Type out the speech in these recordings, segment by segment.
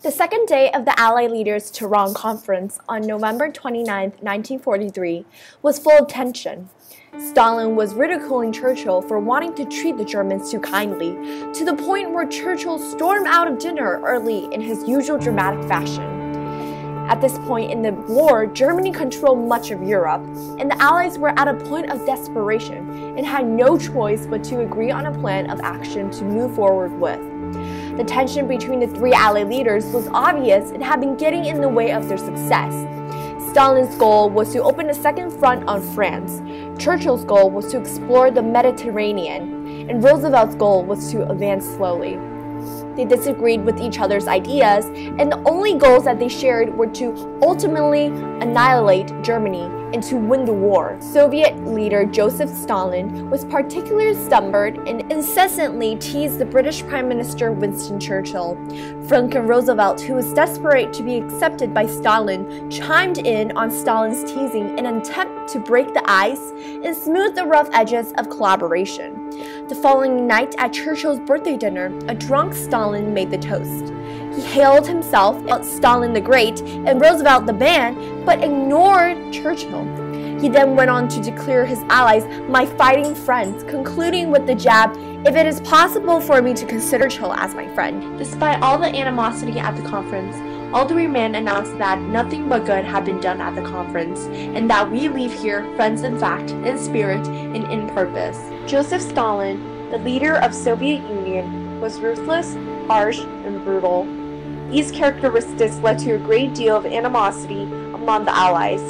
The second day of the Allied leaders' Tehran conference on November 29, 1943, was full of tension. Stalin was ridiculing Churchill for wanting to treat the Germans too kindly, to the point where Churchill stormed out of dinner early in his usual dramatic fashion. At this point in the war, Germany controlled much of Europe, and the Allies were at a point of desperation and had no choice but to agree on a plan of action to move forward with. The tension between the three Allied leaders was obvious and had been getting in the way of their success. Stalin's goal was to open a second front on France, Churchill's goal was to explore the Mediterranean, and Roosevelt's goal was to advance slowly. They disagreed with each other's ideas, and the only goals that they shared were to ultimately annihilate Germany and to win the war. Soviet leader Joseph Stalin was particularly stubborn and incessantly teased the British Prime Minister Winston Churchill. Franklin Roosevelt, who was desperate to be accepted by Stalin, chimed in on Stalin's teasing in an attempt to break the ice and smooth the rough edges of collaboration. The following night at Churchill's birthday dinner, a drunk Stalin made the toast. He hailed himself as Stalin the Great and Roosevelt the Man, but ignored Churchill. He then went on to declare his allies my fighting friends, concluding with the jab, "If it is possible for me to consider Churchill as my friend." Despite all the animosity at the conference, all three men announced that nothing but good had been done at the conference, and that we leave here friends in fact, in spirit, and in purpose. Joseph Stalin, the leader of Soviet Union, was ruthless, harsh, and brutal. These characteristics led to a great deal of animosity among the Allies,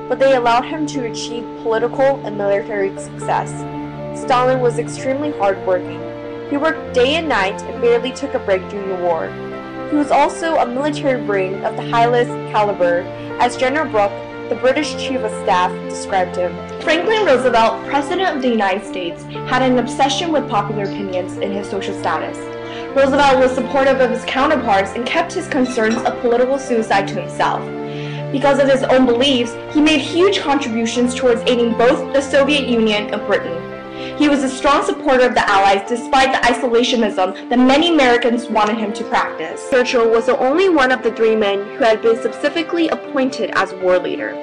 but they allowed him to achieve political and military success. Stalin was extremely hardworking. He worked day and night and barely took a break during the war. He was also a military brain of the highest caliber, as General Brooke, the British Chief of Staff, described him. Franklin Roosevelt, President of the United States, had an obsession with popular opinions and his social status. Roosevelt was supportive of his counterparts and kept his concerns of political suicide to himself. Because of his own beliefs, he made huge contributions towards aiding both the Soviet Union and Britain. He was a strong supporter of the Allies despite the isolationism that many Americans wanted him to practice. Churchill was the only one of the three men who had been specifically appointed as war leader.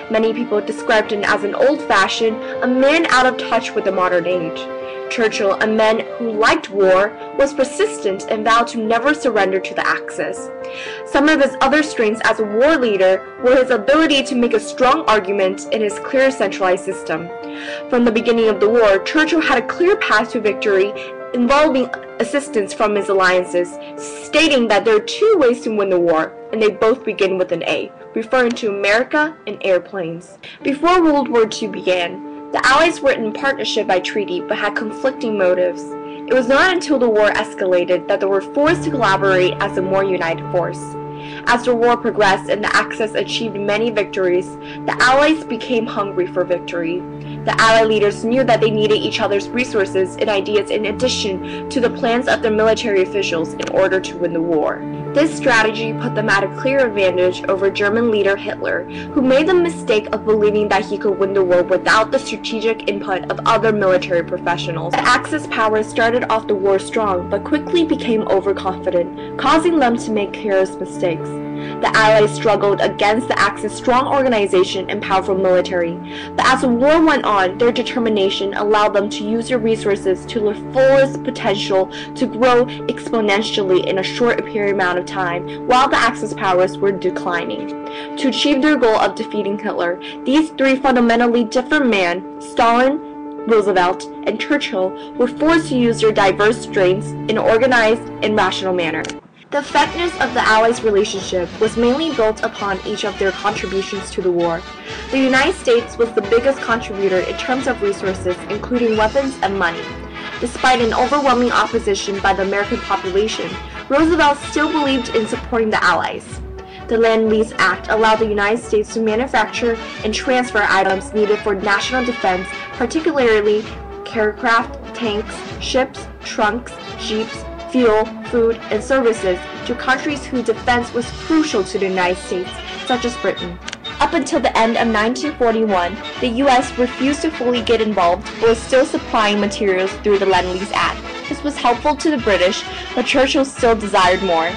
Many people described him as an old-fashioned, a man out of touch with the modern age. Churchill, a man who liked war, was persistent and vowed to never surrender to the Axis. Some of his other strengths as a war leader were his ability to make a strong argument and his clear centralized system. From the beginning of the war, Churchill had a clear path to victory involving assistance from his alliances, stating that there are two ways to win the war, and they both begin with an A, referring to America and airplanes. Before World War II began, the Allies were in partnership by treaty but had conflicting motives. It was not until the war escalated that they were forced to collaborate as a more united force. As the war progressed and the Axis achieved many victories, the Allies became hungry for victory. The Allied leaders knew that they needed each other's resources and ideas in addition to the plans of their military officials in order to win the war. This strategy put them at a clear advantage over German leader Hitler, who made the mistake of believing that he could win the war without the strategic input of other military professionals. The Axis powers started off the war strong, but quickly became overconfident, causing them to make careless mistakes. The Allies struggled against the Axis' strong organization and powerful military, but as the war went on, their determination allowed them to use their resources to their fullest potential to grow exponentially in a short period amount of time, while the Axis powers were declining. To achieve their goal of defeating Hitler, these three fundamentally different men, Stalin, Roosevelt, and Churchill, were forced to use their diverse strengths in an organized and rational manner. The effectiveness of the Allies' relationship was mainly built upon each of their contributions to the war. The United States was the biggest contributor in terms of resources, including weapons and money. Despite an overwhelming opposition by the American population, Roosevelt still believed in supporting the Allies. The Land-Lease Act allowed the United States to manufacture and transfer items needed for national defense, particularly aircraft, tanks, ships, trunks, jeeps, fuel, food, and services to countries whose defense was crucial to the United States, such as Britain. Up until the end of 1941, the U.S. refused to fully get involved but was still supplying materials through the Land-Lease Act. This was helpful to the British, but Churchill still desired more.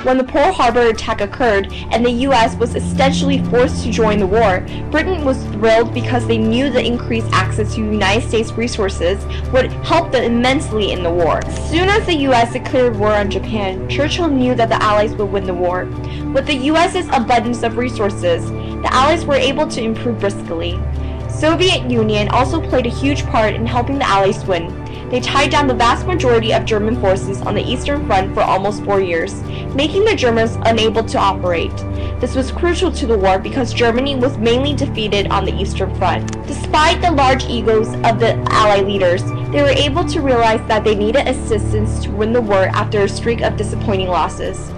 When the Pearl Harbor attack occurred and the U.S. was essentially forced to join the war, Britain was thrilled because they knew the increased access to United States resources would help them immensely in the war. As soon as the U.S. declared war on Japan, Churchill knew that the Allies would win the war. With the U.S.'s abundance of resources, the Allies were able to improve briskly. Soviet Union also played a huge part in helping the Allies win. They tied down the vast majority of German forces on the Eastern Front for almost 4 years, making the Germans unable to operate. This was crucial to the war because Germany was mainly defeated on the Eastern Front. Despite the large egos of the Allied leaders, they were able to realize that they needed assistance to win the war after a streak of disappointing losses.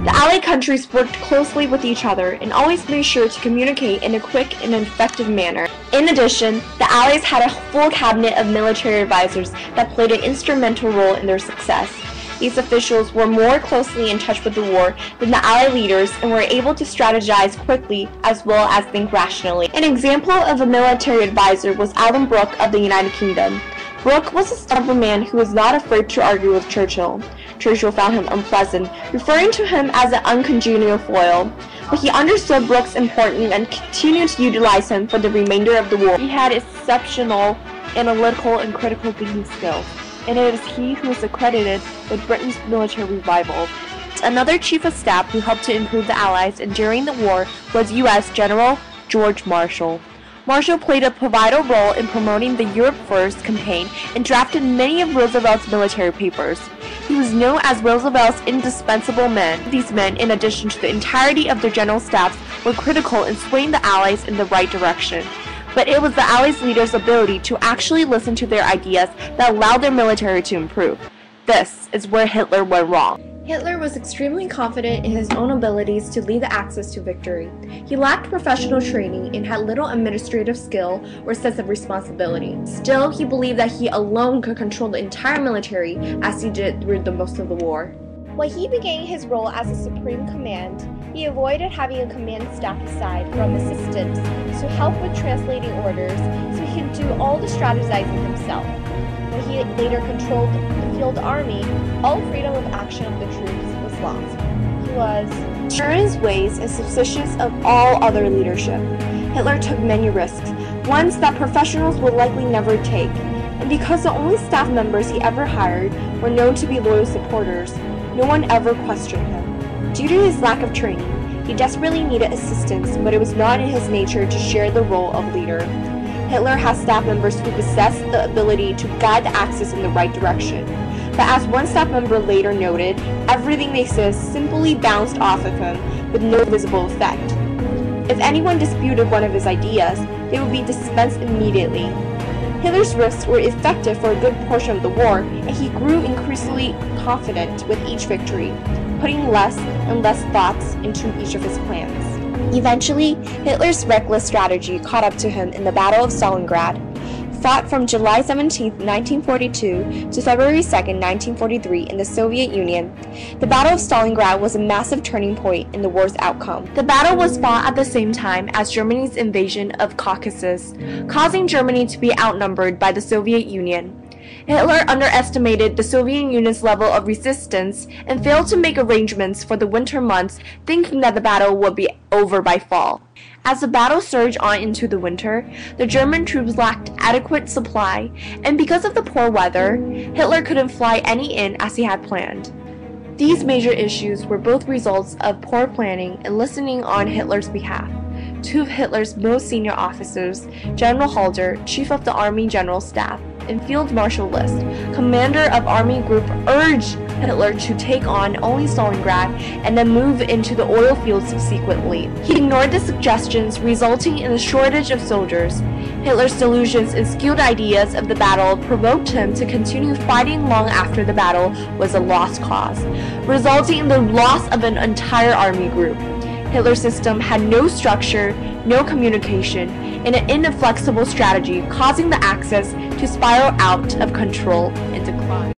The Allied countries worked closely with each other and always made sure to communicate in a quick and effective manner. In addition, the Allies had a full cabinet of military advisors that played an instrumental role in their success. These officials were more closely in touch with the war than the Allied leaders and were able to strategize quickly as well as think rationally. An example of a military advisor was Alan Brooke of the United Kingdom. Brooke was a stubborn man who was not afraid to argue with Churchill. Churchill found him unpleasant, referring to him as an uncongenial foil. But he understood Brooke's importance and continued to utilize him for the remainder of the war. He had exceptional analytical and critical thinking skills, and it is he who is accredited with Britain's military revival. Another chief of staff who helped to improve the Allies and during the war was U.S. General George Marshall. Marshall played a pivotal role in promoting the Europe First campaign and drafted many of Roosevelt's military papers. He was known as Roosevelt's indispensable man. These men, in addition to the entirety of their general staffs, were critical in swaying the Allies in the right direction. But it was the Allies' leaders' ability to actually listen to their ideas that allowed their military to improve. This is where Hitler went wrong. Hitler was extremely confident in his own abilities to lead the Axis to victory. He lacked professional training and had little administrative skill or sense of responsibility. Still, he believed that he alone could control the entire military as he did through the most of the war. When he began his role as a supreme command, he avoided having a command staff aside from assistants to help with translating orders so he could do all the strategizing himself. When he later controlled the field army, all freedom of action of the troops was lost. He was sure in his ways and suspicious of all other leadership. Hitler took many risks, ones that professionals would likely never take. And because the only staff members he ever hired were known to be loyal supporters, no one ever questioned him. Due to his lack of training, he desperately needed assistance, but it was not in his nature to share the role of leader. Hitler has staff members who possess the ability to guide the Axis in the right direction. But as one staff member later noted, everything they said simply bounced off of him with no visible effect. If anyone disputed one of his ideas, they would be dispensed immediately. Hitler's risks were effective for a good portion of the war, and he grew increasingly confident with each victory, putting less and less thoughts into each of his plans. Eventually, Hitler's reckless strategy caught up to him in the Battle of Stalingrad. Fought from July 17, 1942 to February 2, 1943 in the Soviet Union, the Battle of Stalingrad was a massive turning point in the war's outcome. The battle was fought at the same time as Germany's invasion of Caucasus, causing Germany to be outnumbered by the Soviet Union. Hitler underestimated the Soviet Union's level of resistance and failed to make arrangements for the winter months, thinking that the battle would be over by fall. As the battle surged on into the winter, the German troops lacked adequate supply, and because of the poor weather, Hitler couldn't fly any in as he had planned. These major issues were both results of poor planning and listening on Hitler's behalf. Two of Hitler's most senior officers, General Holleb, Chief of the Army General Staff, and Field Marshal List, commander of Army Group, urged Hitler to take on only Stalingrad and then move into the oil fields subsequently. He ignored the suggestions, resulting in a shortage of soldiers. Hitler's delusions and skewed ideas of the battle provoked him to continue fighting long after the battle was a lost cause, resulting in the loss of an entire army group. Hitler's system had no structure, no communication, and an inflexible strategy, causing the Axis to spiral out of control and decline.